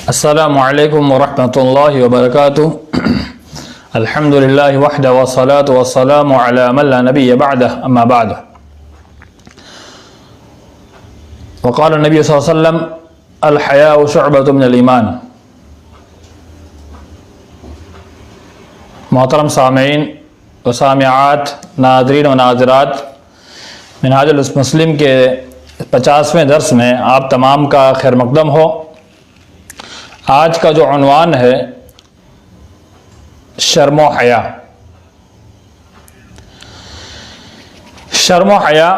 अस्सलामु अलैकुम वरहमतुल्लाहि वबरकातुहू। अल्हम्दुलिल्लाहि वहदह वस्सलातु वस्सलामु अला मन ला नबिय्य बअदह, अम्मा बाद। वक़ाल नबी सल्लल्लाहु अलैहि वसल्लम अल हयाउ शुअबतुम मिनल ईमान। मोहतरम सामीन व सामिआत, नाज़रीन व नाज़रात, मिनहाजुल मुस्लिम के 50वें दर्स में आप तमाम का खैर मक़दम हो। आज का जो उन्वान है शर्म व हया। शर्म व हया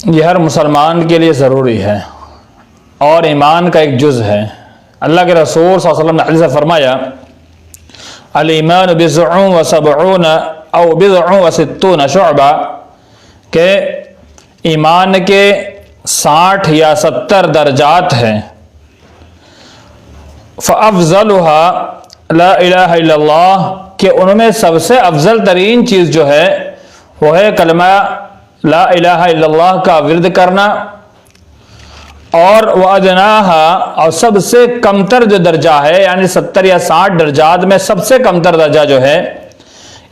यह हर मुसलमान के लिए ज़रूरी है और ईमान का एक जुज़ है। अल्लाह के रसूल सल्लल्लाहु अलैहि वसल्लम ने हदीस में फरमाया, अल ईमान बिज़उन व सबऊन औ बिज़उन व सित्तून शुअबा, के ईमान के 60 या 70 दर्जात हैं। फ़अफ़ज़लुहा ला इलाहा इल्लल्लाह, के उनमें सबसे अफजल तरीन चीज़ जो है वो है कलमा ला इलाहा इल्लल्लाह का विर्द करना। और वह अदनाहा, और सबसे कमतर जो दर्जा है यानी 70 या 60 दर्जात में सबसे कमतर दर्जा जो है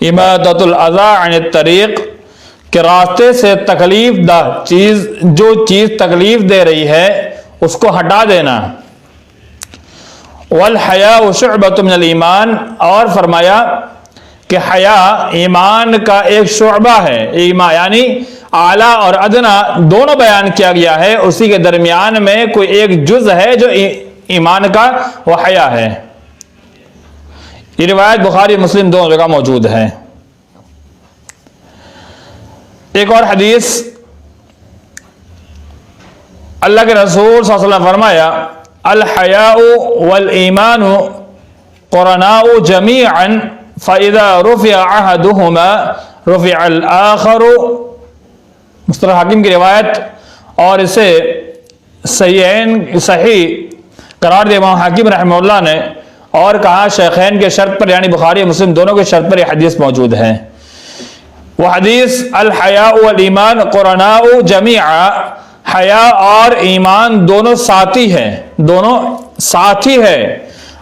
इमादतुल अज़ा अनित तरीक़, के रास्ते से तकलीफ दह चीज़, जो चीज़ तकलीफ दे रही है उसको हटा देना। वल हया शुअबतुम मिनल ईमान, और फरमाया कि हया ईमान का एक शुअबा है। ईमान यानी आला और अदना दोनों बयान किया गया है, उसी के दरमियान में कोई एक जुज़ है जो ईमान का वह हया है। ये रिवायत बुखारी मुस्लिम दोनों जगह मौजूद है। एक और हदीस अल्लाह के रसूल सल्लल्लाहु अलैहि वसल्लम फरमाया, अल हयाउ वल ईमानु क़ुरनाउ जमीअन फ़इज़ा रुफ़िअ अहदुहुमा रुफ़िअल आख़रु। मुस्तदरक हाकिम की रिवायत, और इसे सही करार दिया इमाम हाकिम रहमतुल्लाह ने, और कहा शेखैन के शर्त पर यानी बुखारी मुस्लिम दोनों के शर्त पर यह हदीस मौजूद है। वह हदीस अल हयाउ वल ईमान क़ुरनाउ जमीअ, हया और ईमान दोनों साथी हैं, दोनों साथी है।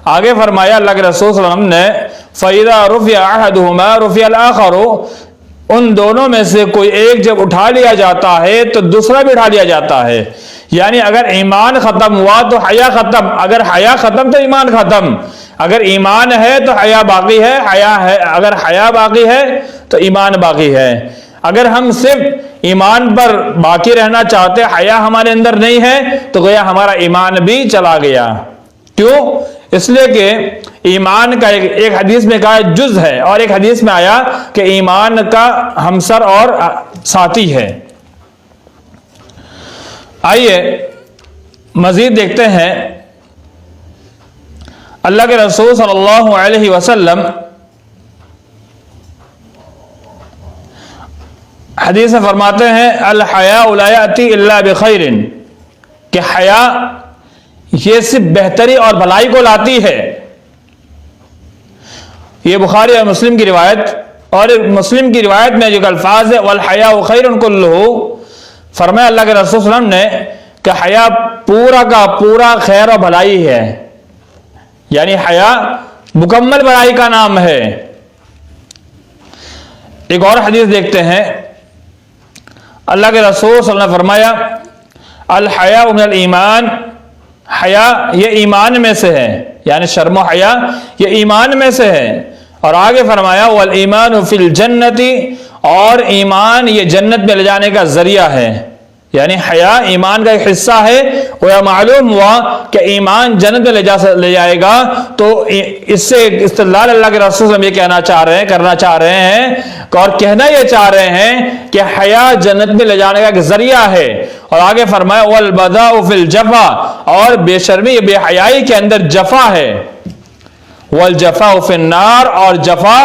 आगे फरमाया अल्लाह के रसूल सल्लल्लाहु अलैहि वसल्लम ने, फ़इज़ा रुफ़िअ अहदुहुमा रुफ़िअल आख़रु, उन दोनों में से कोई एक जब उठा लिया जाता है तो दूसरा भी उठा लिया जाता है। यानी अगर ईमान खत्म हुआ तो हया खत्म, अगर हया खत्म तो ईमान खत्म। अगर ईमान है तो हया बाकी है, हया है, अगर हया बाकी है तो ईमान बाकी है। अगर हम सिर्फ ईमान पर बाकी रहना चाहते, हया हमारे अंदर नहीं है, तो गोया हमारा ईमान भी चला गया। क्यों? इसलिए कि ईमान का एक हदीस में कहा जुज़ है और एक हदीस में आया कि ईमान का हमसर और साथी है। आइए मजीद देखते हैं अल्लाह के रसूल सल्लल्लाहु अलैहि वसल्लम हदीस में फरमाते हैं, अल हयाउ ला याती इल्ला बिखैरिन, कि हया ये सिर्फ बेहतरी और भलाई को लाती है। ये बुखारी और मुस्लिम की रिवायत, और मुस्लिम की रिवायत में जो अल्फाज है वल हयाउ खैरुन कुल्लुहु, फरमाया अल्लाह के रसूल सल्लल्लाहु अलैहि वसल्लम ने कि हया पूरा का पूरा खैर और भलाई है, यानी हया मुकम्मल भलाई का नाम है। एक और हदीस देखते हैं, अल्लाह के रसूल सल्लल्लाहु अलैहि वसल्लम ने फरमाया, अल हया मिनल ईमान, हया ये ईमान में से है, यानी शर्म व हया ये ईमान में से है। और आगे फरमाया वल ईमान फिल जन्नति, और ईमान ये जन्नत में ले जाने का जरिया है। यानी हया ईमान का एक हिस्सा है। और यह मालूम हुआ कि ईमान जन्नत में ले जाएगा, तो इससे इस्तिदलाल अल्लाह के रसूल ये कहना चाह रहे हैं, करना चाह रहे हैं और कहना ये चाह रहे हैं कि हया जन्नत में ले जाने का एक जरिया है। और आगे फरमाया वल बदाउ फिल जफा, और बेशर्मी बेहयाई के अंदर जफा है। वल जफा फिन नार, और जफा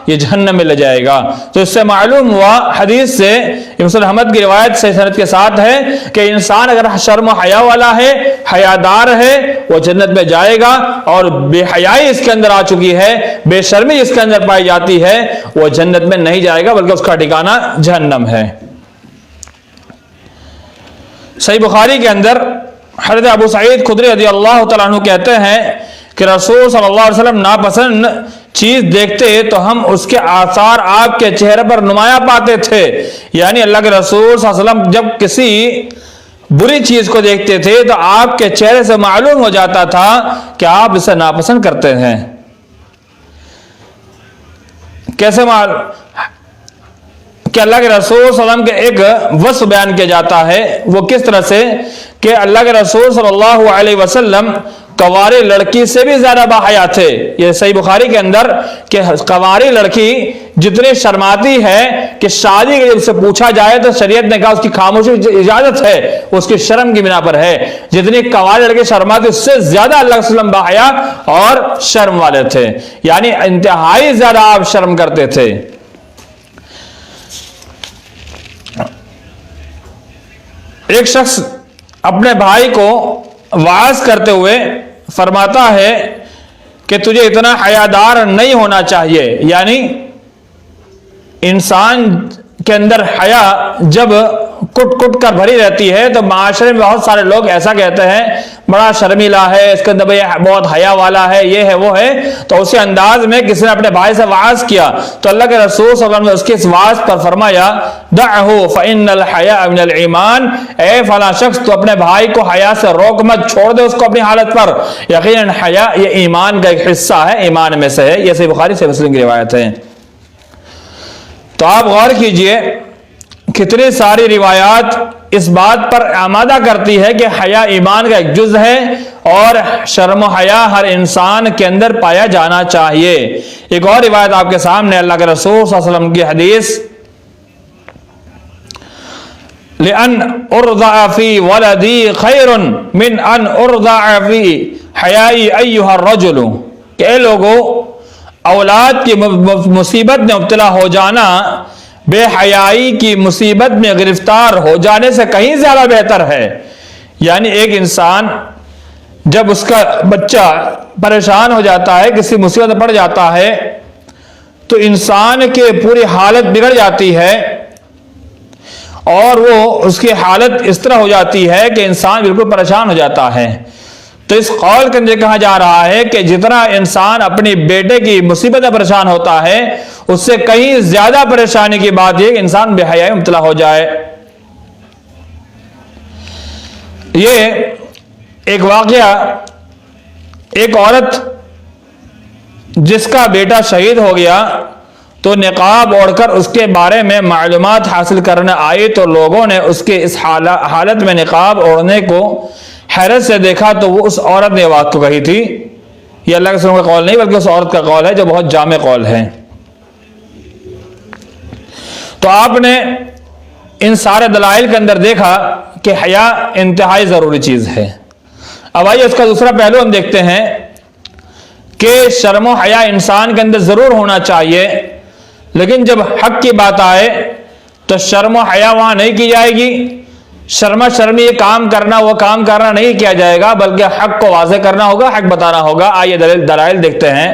ये जहन्नम में ले जाएगा। तो इससे मालूम हुआ हदीस से, मुस्लिम अहमद की रिवायत से सनद के साथ है कि इंसान अगर शर्म हया वाला है, हयादार है, वो जन्नत में जाएगा। और बेहयाई इसके अंदर आ चुकी है, बेशर्मी इसके अंदर पाई जाती है, वो जन्नत में नहीं जाएगा, बल्कि उसका ठिकाना जहन्नम है। सही बुखारी के अंदर हज़रत अबू सईद खुदरी रज़ियल्लाहु तआला अन्हु कहते हैं कि रसूल सल्लल्लाहु अलैहि वसल्लम नापसंद चीज देखते तो हम उसके आसार आपके चेहरे पर नुमाया पाते थे। यानी अल्लाह के रसूल सल्लल्लाहु अलैहि वसल्लम जब किसी बुरी चीज को देखते थे तो आपके चेहरे से मालूम हो जाता था कि आप इसे नापसंद करते हैं। कैसे कि अल्लाह के रसूल सल्लल्लाहु अलैहि वसल्लम के एक वस्फ बयान किया जाता है। वो किस तरह से कि अल्लाह के रसूल सल्लल्लाहु अलैहि वसल्लम कवारी लड़की से भी ज्यादा बाहया थे। ये सही बुखारी के अंदर कि कवारी लड़की जितनी शर्माती है कि शादी के उससे पूछा जाए तो शरीयत ने कहा उसकी खामोशी इजाजत है, उसकी शर्म की बिना पर है। जितनी कवारी लड़की शर्माती उससे ज्यादा अल्लाह के वसल्लम बाहया और शर्म वाले थे, यानी इंतहाई ज्यादा आप शर्म करते थे। एक शख्स अपने भाई को वाज करते हुए फरमाता है कि तुझे इतना हयादार नहीं होना चाहिए। यानी इंसान के अंदर हया जब कुट कुट कर भरी रहती है तो माशरे में बहुत सारे लोग ऐसा कहते हैं बड़ा शर्मीला है, इसके अंदर भाई बहुत हया वाला है, ये है वो है। तो उसी अंदाज में किसी ने अपने भाई से वाज किया तो अल्लाह के रसूल सल्लल्लाहु अलैहि वसल्लम ने उसके इस वाज पर फरमाया दअहु फइन्नल हया मिनल ईमान, ए फला शख्स तो अपने भाई को हया से रोक मत, छोड़ दे उसको अपनी हालत पर। यकीनन हया ये ईमान का एक हिस्सा है, ईमान में से है। ये सही बुखारी से मुस्लिम की रिवायत है। तो आप गौर कीजिए कितनी सारी रिवायात इस बात पर आमादा करती है कि हया ईमान का एक जुज है और शर्म हया हर इंसान के अंदर पाया जाना चाहिए। एक और रिवायत आपके सामने अल्लाह के रसूल सल्लल्लाहु अलैहि वसल्लम की हदीस, लिअन उर्दा फी वलदी खैरुन मिन अन उर्दा फी हयाई अय्युहर रजुल, के लोगों औलाद की मुसीबत में मुब्तला हो जाना बेहयाई की मुसीबत में गिरफ्तार हो जाने से कहीं ज्यादा बेहतर है। यानी एक इंसान जब उसका बच्चा परेशान हो जाता है, किसी मुसीबत में पड़ जाता है, तो इंसान की पूरी हालत बिगड़ जाती है और वो उसकी हालत इस तरह हो जाती है कि इंसान बिल्कुल परेशान हो जाता है। तो इस कौल के अंदर कहा जा रहा है कि जितना इंसान अपनी बेटे की मुसीबत में परेशान होता है उससे कहीं ज्यादा परेशानी की बात यह कि इंसान बेहयाई में मुब्तला हो जाए। ये एक वाकया, एक औरत जिसका बेटा शहीद हो गया तो निकाब ओढ़कर उसके बारे में मालूमात हासिल करने आई तो लोगों ने उसके इस हालत में निकाब ओढ़ने को हैरत से देखा तो वो उस औरत ने बात को कही थी। ये अल्लाह के रसूल का कौल नहीं बल्कि उस औरत का कौल है जो बहुत जामे कौल है। तो आपने इन सारे दलाइल के अंदर देखा कि हया इंतहाई जरूरी चीज है। अब आइए उसका दूसरा पहलू हम देखते हैं कि शर्म और हया इंसान के अंदर जरूर होना चाहिए, लेकिन जब हक की बात आए तो शर्म और हया वहां नहीं की जाएगी। शर्मा शर्मी ये काम करना वो काम करना नहीं किया जाएगा, बल्कि हक को वाज़ेह करना होगा, हक बताना होगा। आइए दलाइल देखते हैं।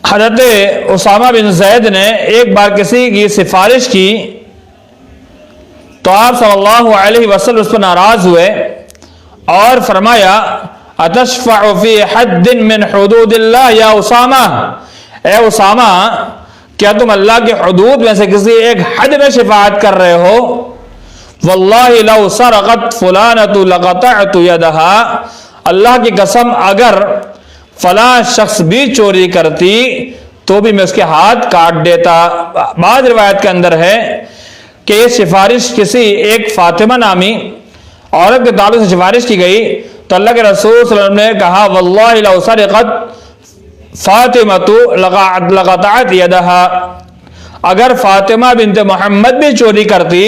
हज़रत उसामा बिन ज़ैद ने एक बार किसी की सिफारिश की तो आप सल्लल्लाहु अलैहि वसल्लम उस पर नाराज हुए और फरमाया अतशफ़अ फ़ी हद्दिन मिन हुदूदिल्लाह या उसामा, ए उसामा क्या तुम अल्लाह के हुदूद में से किसी एक हद में शिफाअत कर रहे हो? वल्लाहि लौ सरक़त फुलानतु लक़तअतु यदहा, अल्लाह की कसम अगर फला शख्स भी चोरी करती तो भी मैं उसके हाथ काट देता। बाद रिवायत के अंदर है कि ये सिफारिश किसी एक फातिमा नामी औरत के ताल्लुक से सिफारिश की गई तो अल्लाह के रसूल सल्लल्लाहु अलैहि वसल्लम ने कहा वल्लाहि लौ सरक़त फातिमतु लक़तअत यदहा, अगर फातिमा बिन्त मोहम्मद भी चोरी करती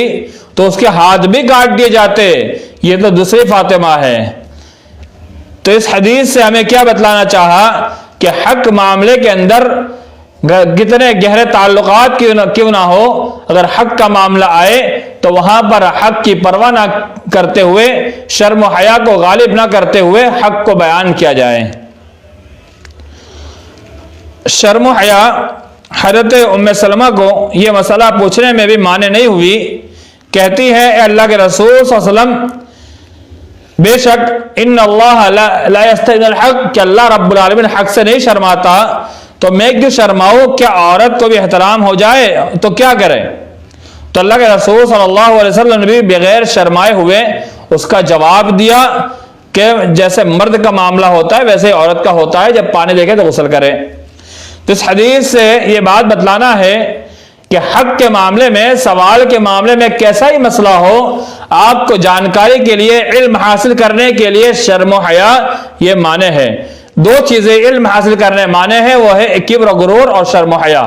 तो उसके हाथ भी काट दिए जाते। ये तो दूसरी फातिमा है। तो इस हदीस से हमें क्या बतलाना चाहा कि हक मामले के अंदर कितने गहरे ताल्लुकात क्यों ना हो, अगर हक का मामला आए तो वहां पर हक की परवाह ना करते हुए, शर्म और हया को गालिब ना करते हुए हक को बयान किया जाए। शर्म और हया, हज़रत उम्मे सलमा को यह मसला पूछने में भी माने नहीं हुई कहती है अल्लाह के रसूल सल्लल्लाहु अलैहि वसल्लम, बेशक इन अल्लाह ला यस्तही मिनल हक, कि अल्लाह रब्बुल आलमीन हक से नहीं शर्माता, तो मैं क्यों शर्माऊं, क्या औरत को भी एहतराम हो जाए तो क्या करे। तो अल्लाह के रसूल सल्लल्लाहु अलैहि वसल्लम ने भी बगैर शर्माए हुए उसका जवाब दिया कि जैसे मर्द का मामला होता है वैसे औरत का होता है, जब पानी देखे तो गुस्ल करे। तो इस हदीस से ये बात बतलाना है कि हक के मामले में, सवाल के मामले में कैसा ही मसला हो, आपको जानकारी के लिए, इल्म हासिल करने के लिए शर्म और हया ये माने है। दो चीजें इल्म हासिल करने माने हैं, वो है किब्र गुरूर और शर्म और हया।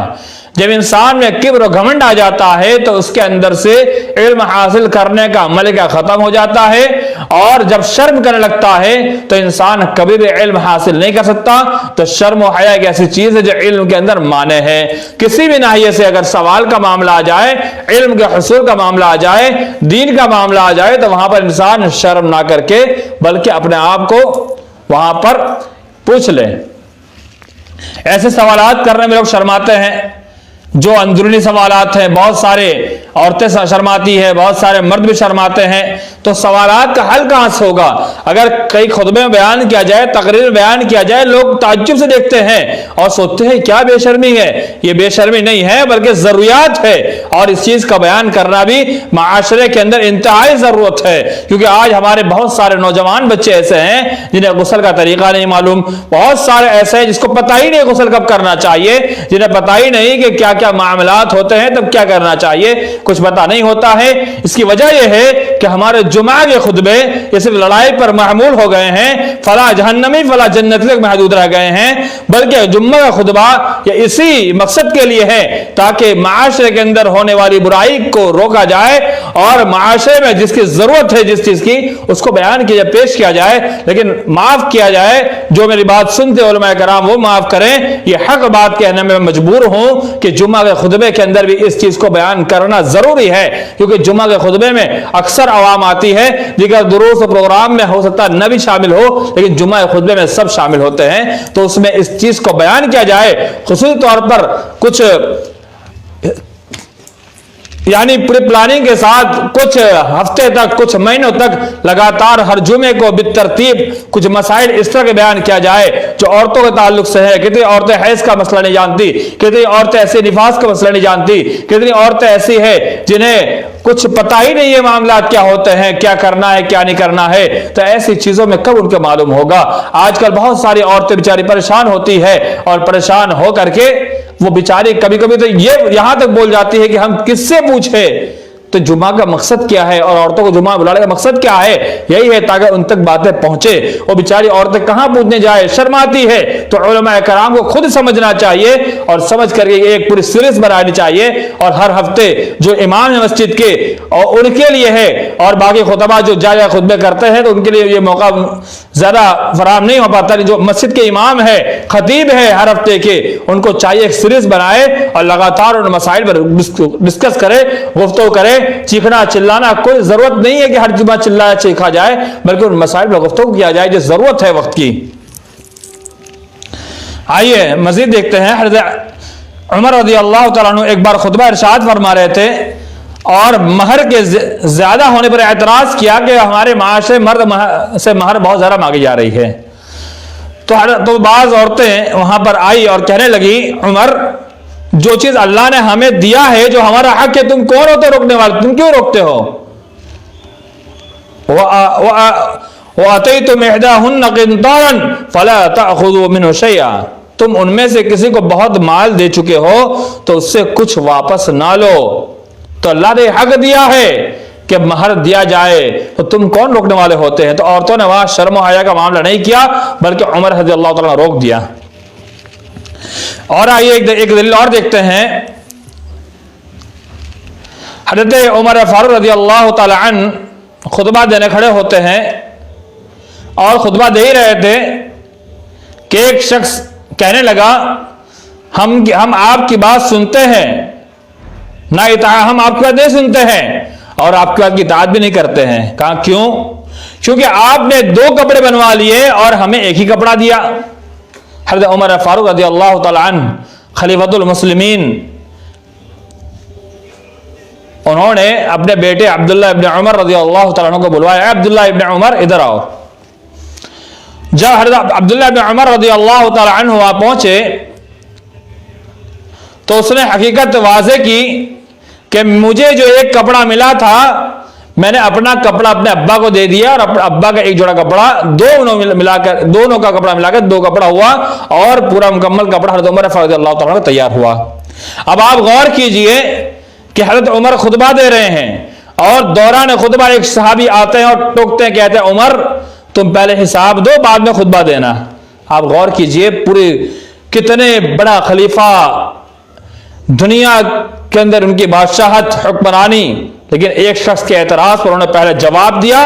जब इंसान में किब्र घमंड आ जाता है तो उसके अंदर से इल्म हासिल करने का मलिका खत्म हो जाता है, और जब शर्म करने लगता है तो इंसान कभी भी इल्म हासिल नहीं कर सकता। तो शर्म और हया एक ऐसी चीज है जो इल्म के अंदर माने है। किसी भी नाहिए से अगर सवाल का मामला आ जाए, इल्म के हुसूल का मामला आ जाए, दीन का मामला आ जाए, तो वहां पर इंसान शर्म ना करके बल्कि अपने आप को वहां पर पूछ ले। ऐसे सवालात करने में लोग शर्माते हैं, जो अंदरूनी सवालात हैं, बहुत सारे औरतें शर्माती है, बहुत सारे मर्द भी शर्माते हैं। तो सवालात का हल कहां से होगा। अगर कई खुतबे में बयान किया जाए, तकरीर में बयान किया जाए, लोग ताज्जुब से देखते हैं और सोचते हैं क्या बेशर्मी है। ये बेशर्मी नहीं है बल्कि जरूरियात है, और इस चीज का बयान करना भी माशरे के अंदर इंतहाई जरूरत है। क्योंकि आज हमारे बहुत सारे नौजवान बच्चे ऐसे हैं जिन्हें गुस्ल का तरीका नहीं मालूम, बहुत सारे ऐसे हैं जिसको पता ही नहीं गुस्ल कब करना चाहिए, जिन्हें पता ही नहीं कि क्या क्या मामलात होते हैं तब क्या करना चाहिए, कुछ पता नहीं होता है। इसकी वजह यह है कि हमारे जुमा के खुतबे ये सिर्फ लड़ाई पर महमूल हो गए हैं, फला जहन्नमी फला जन्नत तक महदूद रह गए हैं, बल्कि जुम्मा का खुतबा ये इसी मकसद के लिए है ताकि माशरे के अंदर होने वाली बुराई को रोका जाए और माशरे में जिसकी जरूरत है जिस चीज की उसको बयान किया जाए, पेश किया जाए, लेकिन माफ किया जाए। जो मेरी बात सुनते उलमा कराम वो माफ करें। ये हक बात कहने में मजबूर हूं कि जुम्मा के खुतबे के अंदर भी इस चीज को बयान करना जरूरी है, क्योंकि जुम्मा के खुतबे में अक्सर आवाम आती है, दिगर दुरूस प्रोग्राम में हो सकता न भी शामिल हो, लेकिन जुम्मा के खुतबे में सब शामिल होते हैं। तो उसमें इस चीज को बयान किया जाए, खुसूसी तौर पर कुछ यानी पूरी प्लानिंग के साथ कुछ हफ्ते तक, कुछ महीनों तक लगातार हर जुमे को बितरतीब कुछ मसाइल इस तरह के बयान किया जाए जो औरतों के ताल्लुक से है। कितनी औरतें हैज का मसला नहीं जानती, कितनी औरतें ऐसी निफास का मसला नहीं जानती, कितनी औरतें ऐसी है जिन्हें कुछ पता ही नहीं है मामला क्या होते हैं, क्या करना है क्या नहीं करना है। तो ऐसी चीजों में कब उनको मालूम होगा। आजकल बहुत सारी औरतें बेचारी परेशान होती है और परेशान हो करके वो बेचारी कभी कभी तो ये यहां तक बोल जाती है कि हम किससे पूछे तो जुमा का मकसद क्या है और औरतों को जुमा बुलाने का मकसद क्या है। यही है ताकि उन तक बातें पहुंचे। वो बेचारी औरतें कहां पूछने जाए, शर्माती है। तो उलमा कराम को खुद समझना चाहिए और समझ करके एक पूरी सीरीज बनानी चाहिए, और हर हफ्ते जो इमाम है मस्जिद के और उनके लिए है, और बाकी खुतबा जो जाया खुतबे करते हैं तो उनके लिए ये मौका ज्यादा फराहम नहीं हो पाता। जो मस्जिद के इमाम है, खतीब है हर हफ्ते के, उनको चाहिए एक सीरीज बनाए और लगातार उन मसाइल पर डिस्कस करे, गुफ्तगू करे। चीखना चिल्लाना कोई जरूरत नहीं है कि हर जुमा चिल्लाया चीखा जाए, बल्कि उन मसाइल पर गुफ्तगू किया जाए जो जरूरत है वक्त की। आइए मजीद देखते हैं। हज़रत उमर रज़ी अल्लाह तआला अन्हु एक बार खुतबा इरशाद फरमा रहे थे और महर के ज्यादा होने पर एतराज किया कि हमारे माशरे मर्द से महर बहुत ज्यादा मांगी जा रही है। तो बाज औरतें वहां पर आई और कहने लगी, उमर जो चीज अल्लाह ने हमें दिया है, जो हमारा हक है, तुम कौन होते रोकने वाले, तुम क्यों रोकते हो। वो आते तुम इहदाहुन्ना क़िंतारन फला ताख़ुज़ू मिन्हु शैआ, तुम उनमें से किसी को बहुत माल दे चुके हो तो उससे कुछ वापस ना लो। तो अल्लाह ने हक दिया है कि महर दिया जाए, तो तुम कौन रोकने वाले होते हैं। तो औरतों ने वहां शर्म और हया का मामला नहीं किया, बल्कि उमर रज़ी अल्लाह तआला ने रोक दिया। और आइए एक दलील और देखते हैं। हज़रत उमर फारूक रज़ी अल्लाह तआला अन्हु खुतबा देने खड़े होते हैं और खुतबा दे ही रहे थे कि एक शख्स कहने लगा, हम आपकी बात सुनते हैं ना, हम आपकी बात नहीं सुनते हैं और आपकी बात की इताअत भी नहीं करते हैं। कहा क्यों? क्योंकि आपने 2 कपड़े बनवा लिए और हमें एक ही कपड़ा दिया। हज़रत उमर फारूक रज़ी अल्लाह तआला अन्हु खलीफतुल मुस्लिमीन उन्होंने अपने बेटे अब्दुल्ला इब्न उमर रज़ियल्लाहु तआला अन्हु को बुलवाया, अब्दुल्ला इब्न उमर इधर आओ। जब हज़रत अब्दुल्ला इब्न उमर रज़ियल्लाहु तआला अन्हु वहां पहुंचे तो उसने हकीकत वाज़े की कि मुझे जो एक कपड़ा मिला था मैंने अपना कपड़ा अपने अब्बा को दे दिया, और अपने अब्बा का एक जोड़ा कपड़ा दोनों का कपड़ा मिलाकर 2 कपड़ा हुआ, और पूरा मुकम्मल कपड़ा हज़रत उमर रज़ियल्लाहु तआला का तैयार हुआ। अब आप गौर कीजिए कि हज़रत उमर खुतबा दे रहे हैं और दौरान खुतबा एक सहाबी आते हैं और टोकते हैं, कहते हैं उमर तुम पहले हिसाब दो बाद में खुतबा देना। आप गौर कीजिए पूरे कितने बड़ा खलीफा, दुनिया के अंदर उनकी बादशाहत, हुक्मरानी, लेकिन एक शख्स के एतराज पर उन्होंने पहले जवाब दिया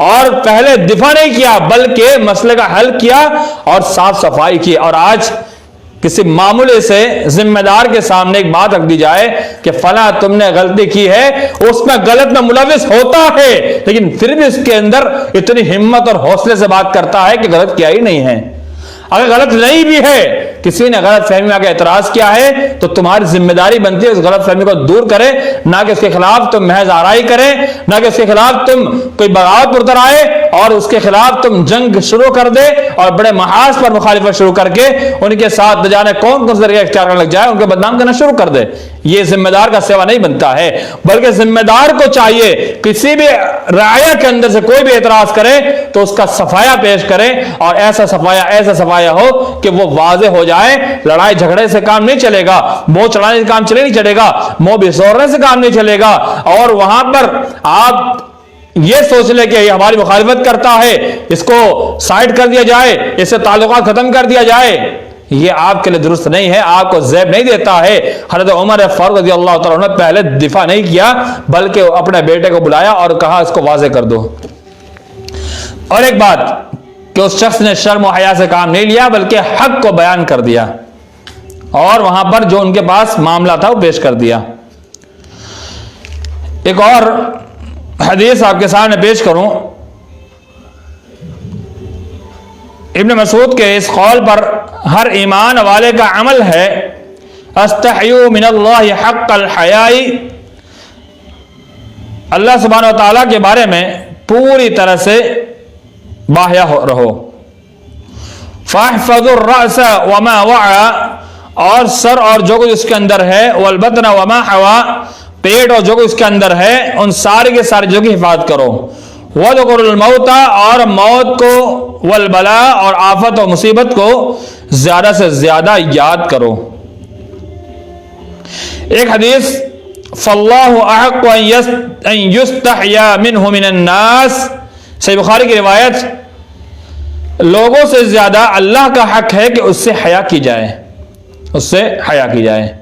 और पहले दिफा नहीं किया बल्कि मसले का हल किया और साफ सफाई की। और आज किसी मामूले से जिम्मेदार के सामने एक बात रख दी जाए कि फला तुमने गलती की है, उसमें गलत में मुलविस होता है लेकिन फिर भी इसके अंदर इतनी हिम्मत और हौसले से बात करता है कि गलत किया ही नहीं है। अगर गलत नहीं भी है, किसी ने गलत फहमी में आकर एतराज किया है तो तुम्हारी जिम्मेदारी बनती है उस गलत फहमी को दूर करे, ना कि उसके खिलाफ तुम महज आराई करें, ना कि उसके खिलाफ तुम कोई बगावत पर उतर आए और उसके खिलाफ तुम जंग शुरू कर दे और बड़े महाज पर मुखालिफत शुरू करके उनके साथ न जाने कौन कौन से जरिए इख्तियार करने लग जाए, उनको बदनाम करना शुरू कर दे। ये जिम्मेदार का सेवा नहीं बनता है, बल्कि जिम्मेदार को चाहिए किसी भी राया के अंदर से कोई भी एतराज करे तो उसका सफाया पेश करे, और ऐसा सफाया हो कि वो वाज़े हो जाए। लड़ाई झगड़े से काम नहीं चलेगा, मुंह चढ़ाने से काम नहीं चलेगा, मुंह बिसोरने से काम नहीं चलेगा, और वहां पर आप ये सोच ले कि ये हमारी मुखालिफत करता है, इसको साइड कर दिया जाए, इससे ताल्लुकात खत्म कर दिया जाए, ये आपके लिए दुरुस्त नहीं है, आपको ज़ैब नहीं देता है। हज़रत उमर फारूक रज़ियल्लाहु तआला ने पहले दिफा नहीं किया बल्कि अपने बेटे को बुलाया और कहा इसको वाज़े कर दो। और एक बात कि उस शख्स ने शर्म और हया से काम नहीं लिया बल्कि हक को बयान कर दिया और वहां पर जो उनके पास मामला था वो पेश कर दिया। एक और हदीस आपके सामने पेश करूं, इब्न मसूद के इस कौल पर हर ईमान वाले का अमल है, अस्तहयू मिनल्लाहि हक़्क़ल हयाई, अल्लाह सुब्हानहु व तआला के बारे में पूरी तरह से बाहया रहो। फहफ़ज़ुर रअस वमा वआ, और सर और जो कुछ उसके अंदर है, वल बतन वमा हवा, पेट और जो कुछ उसके अंदर है, उन सारे के सारे जो की हिफाजत करो। वज़कुरुल मौता, और मौत को, वल बला, और आफत और मुसीबत को ज्यादा से ज्यादा याद करो। एक हदीस, फल्लाहु अहक़्क़ु अन युस्तहया मिन्हु मिनन नास, सही बुखारी की रिवायत, लोगों से ज्यादा अल्लाह का हक है कि उससे हया की जाए, उससे हया की जाए।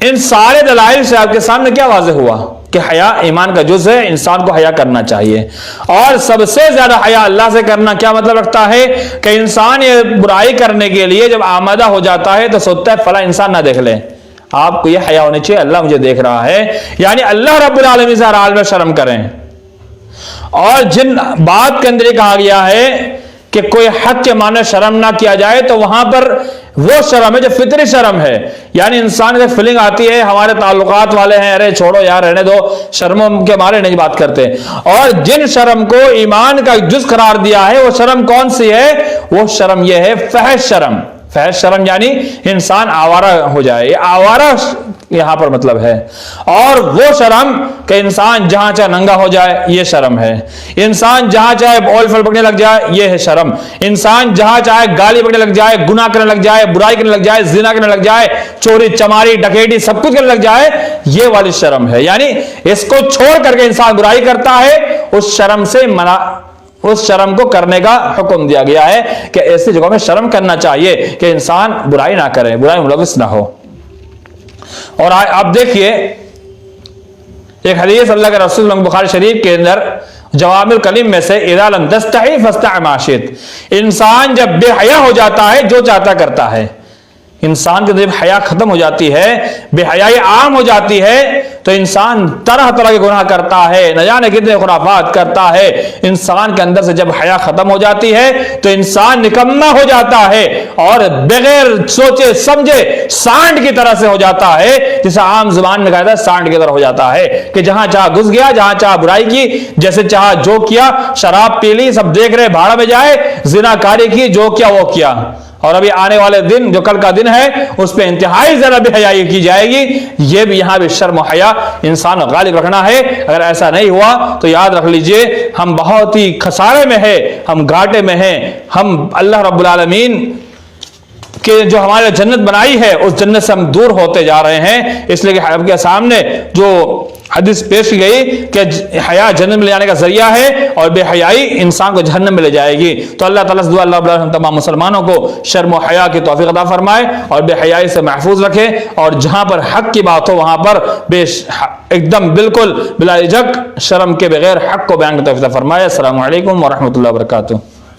इन सारे दलाइल से आपके सामने क्या वाज़ेह हुआ कि हया ईमान का जुज़ है, इंसान को हया करना चाहिए। और सबसे ज्यादा हया अल्लाह से करना क्या मतलब रखता है कि इंसान ये बुराई करने के लिए जब आमादा हो जाता है तो सोचता है फला इंसान ना देख ले। आपको ये हया होनी चाहिए, अल्लाह मुझे देख रहा है, यानी अल्लाह रब्बुल आलमीन से हर हाल में शर्म करें। और जिन बात के अंदर कहा गया है कि कोई हक के माने शर्म ना किया जाए, तो वहां पर वो शर्म है जो फितरी शर्म है, यानी इंसान की फीलिंग आती है हमारे ताल्लुकात वाले हैं, अरे छोड़ो यार रहने दो, शर्मों के मारे नहीं बात करते। और जिन शर्म को ईमान का जुज़ करार दिया है वो शर्म कौन सी है? वो शर्म ये है फहश शर्म। फहश शर्म यानी इंसान आवारा हो जाए, ये आवारा यहां पर मतलब है। और वो शर्म कि इंसान जहां चाहे नंगा हो जाए, ये शर्म है। इंसान जहां चाहे ऑल फल पकड़ने लग जाए, ये है शर्म। इंसान जहां चाहे गाली पकड़ने लग जाए, गुनाह करने लग जाए, बुराई करने लग जाए, जिना करने लग जाए, चोरी चमारी डकैती सब कुछ करने लग जाए, ये वाली शर्म है। यानी इसको छोड़ करके इंसान बुराई करता है, उस शर्म से मना, उस शर्म को करने का हुक्म दिया गया है कि ऐसी जगहों में शर्म करना चाहिए कि इंसान बुराई ना करे, बुराई मुलविस ना हो। और आप देखिए एक हदीस अल्लाह के रसूल बुखारी शरीफ के अंदर जवामिल कलीम में से, इज़ा लम तस्तही फस्तह मा शित, इंसान जब बेहया हो जाता है जो चाहता करता है। इंसान के जब हया खत्म हो जाती है, बेहयाई आम हो जाती है, तो इंसान तरह तरह के गुनाह करता है, न जाने कितने खुराफात करता है। इंसान के अंदर से जब हया खत्म हो जाती है तो इंसान निकम्मा हो जाता है और बगैर सोचे समझे सांड की तरह से हो जाता है, जिसे आम जुबान में कहा जाता है सांड की तरह हो जाता है कि जहां चाह घुस गया, जहां चाह बुराई की, जैसे चाह जो किया, शराब पी ली, सब देख रहे भाड़ में जाए, जिनाकारी की, जो किया वो किया। और अभी आने वाले दिन जो कल का दिन है उस पर इंतहाई जरा बेहयाई की जाएगी। यह भी यहां भी शर्म और हया इंसान गालिब रखना है। अगर ऐसा नहीं हुआ तो याद रख लीजिए हम बहुत ही खसारे में है, हम घाटे में हैं। हम अल्लाह रब्बुल आलमीन कि जो हमारे जन्नत बनाई है उस जन्नत से हम दूर होते जा रहे हैं। इसलिए कि आपके सामने जो हदीस पेश की गई कि हया जन्नत में ले जाने का जरिया है और बेहयाई इंसान को जहन्नम में ले जाएगी। तो अल्लाह ताला से दुआ अल्लाह तमाम मुसलमानों को शर्म और हया की तौफीक अता फरमाए और बेहयाई से महफूज रखे, और जहां पर हक की बात हो वहां पर एकदम बिल्कुल बिला झिझक शर्म के बगैर हक को बयान की तौफीक अता फरमाए। अस्सलामु अलैकुम व रहमतुल्लाहि व बरकातुहू।